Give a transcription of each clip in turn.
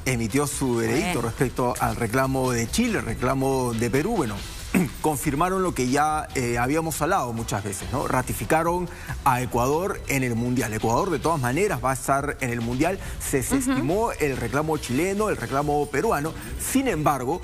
Emitió su veredicto respecto al reclamo de Chile, el reclamo de Perú. Bueno, confirmaron lo que ya habíamos hablado muchas veces, ¿no? Ratificaron a Ecuador en el Mundial. Ecuador de todas maneras va a estar en el Mundial. Se desestimó el reclamo chileno, el reclamo peruano. Sin embargo,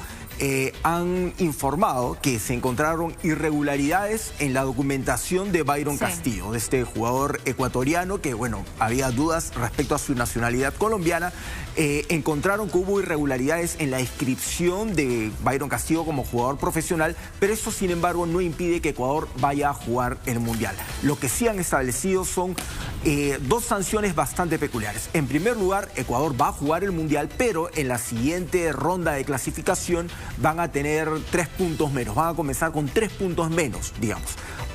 han informado que se encontraron irregularidades en la documentación de Byron Castillo, de este jugador ecuatoriano que, bueno, había dudas respecto a su nacionalidad colombiana. Encontraron que hubo irregularidades en la inscripción de Byron Castillo como jugador profesional, pero eso, sin embargo, no impide que Ecuador vaya a jugar el Mundial. Lo que sí han establecido son dos sanciones bastante peculiares. En primer lugar, Ecuador va a jugar el Mundial, pero en la siguiente ronda de clasificación van a tener 3 puntos menos, van a comenzar con 3 puntos menos, digamos.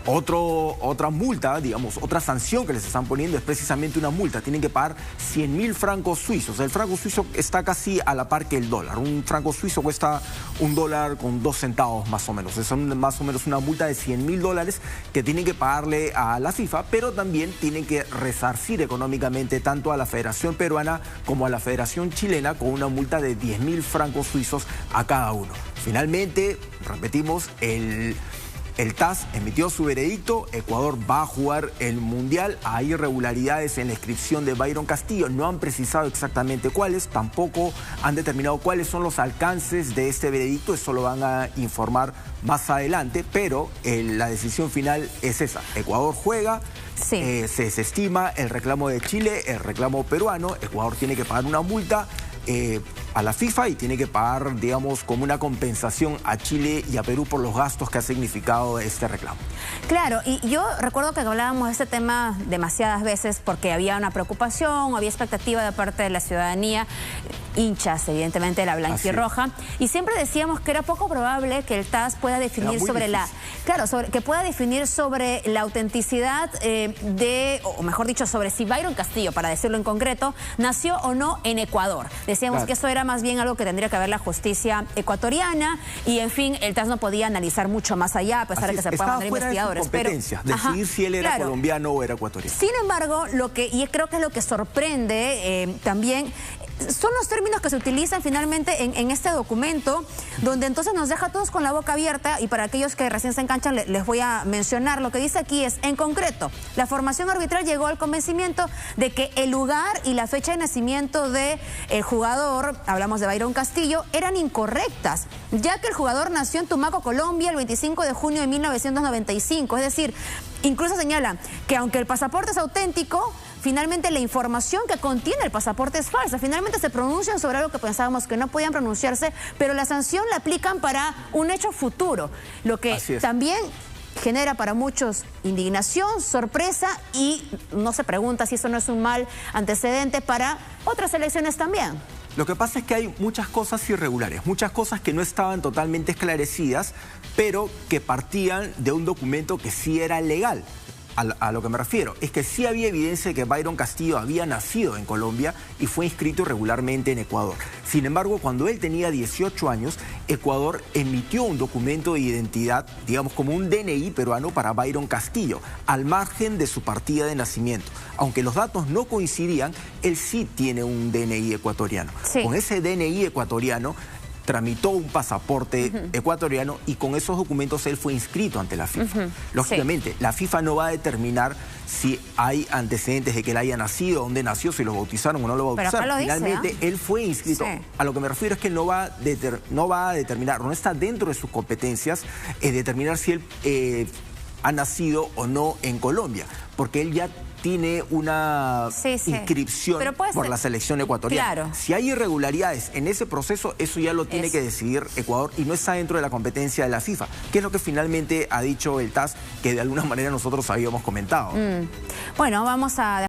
Otra multa, digamos, otra sanción que les están poniendo es precisamente una multa. Tienen que pagar 100.000 francos suizos. El franco suizo está casi a la par que el dólar. Un franco suizo cuesta $1 con 2 centavos más o menos. Es más o menos una multa de $100.000 que tienen que pagarle a la FIFA, pero también tienen que resarcir económicamente tanto a la Federación Peruana como a la Federación Chilena con una multa de 10.000 francos suizos a cada uno. Finalmente, repetimos, el TAS emitió su veredicto. Ecuador va a jugar el Mundial. Hay irregularidades en la inscripción de Byron Castillo. No han precisado exactamente cuáles, tampoco han determinado cuáles son los alcances de este veredicto. Eso lo van a informar más adelante, pero la decisión final es esa. Ecuador juega, se desestima el reclamo de Chile, el reclamo peruano. Ecuador tiene que pagar una multa a la FIFA y tiene que pagar, digamos, como una compensación a Chile y a Perú por los gastos que ha significado este reclamo. Claro, y yo recuerdo que hablábamos de este tema demasiadas veces porque había una preocupación, había expectativa de parte de la ciudadanía, hinchas, evidentemente, de la blanquirroja, y siempre decíamos que era poco probable que el TAS pueda definir sobre que pueda definir sobre la autenticidad o mejor dicho, sobre si Byron Castillo, para decirlo en concreto, nació o no en Ecuador. Decíamos que eso era más bien algo que tendría que ver la justicia ecuatoriana y, en fin, el TAS no podía analizar mucho más allá, a pesar de que se puedan mandar investigadores. Competencia, decidir si él era colombiano o era ecuatoriano. Sin embargo, y creo que es lo que sorprende también, son los términos que se utilizan finalmente en este documento, donde entonces nos deja a todos con la boca abierta, y para aquellos que recién se enganchan les voy a mencionar. Lo que dice aquí es, en concreto, la formación arbitral llegó al convencimiento de que el lugar y la fecha de nacimiento del jugador, hablamos de Byron Castillo, eran incorrectas, ya que el jugador nació en Tumaco, Colombia, el 25 de junio de 1995. Es decir, incluso señala que aunque el pasaporte es auténtico, finalmente la información que contiene el pasaporte es falsa. Finalmente se pronuncian sobre algo que pensábamos que no podían pronunciarse, pero la sanción la aplican para un hecho futuro, lo que también genera para muchos indignación, sorpresa, y no se pregunta si eso no es un mal antecedente para otras elecciones también. Lo que pasa es que hay muchas cosas irregulares, muchas cosas que no estaban totalmente esclarecidas, pero que partían de un documento que sí era legal. A lo que me refiero es que sí había evidencia de que Byron Castillo había nacido en Colombia y fue inscrito irregularmente en Ecuador. Sin embargo, cuando él tenía 18 años, Ecuador emitió un documento de identidad, digamos como un DNI peruano para Byron Castillo, al margen de su partida de nacimiento. Aunque los datos no coincidían, él sí tiene un DNI ecuatoriano. Con ese DNI ecuatoriano tramitó un pasaporte ecuatoriano y con esos documentos él fue inscrito ante la FIFA. Lógicamente, la FIFA no va a determinar si hay antecedentes de que él haya nacido, dónde nació, si lo bautizaron o no lo bautizaron. Finalmente, él fue inscrito. A lo que me refiero es que él no va a determinar, no está dentro de sus competencias determinar si él ha nacido o no en Colombia, porque él ya tiene una inscripción por la selección ecuatoriana. Si hay irregularidades en ese proceso, eso ya lo tiene que decidir Ecuador y no está dentro de la competencia de la FIFA, que es lo que finalmente ha dicho el TAS, que de alguna manera nosotros habíamos comentado. Bueno, vamos a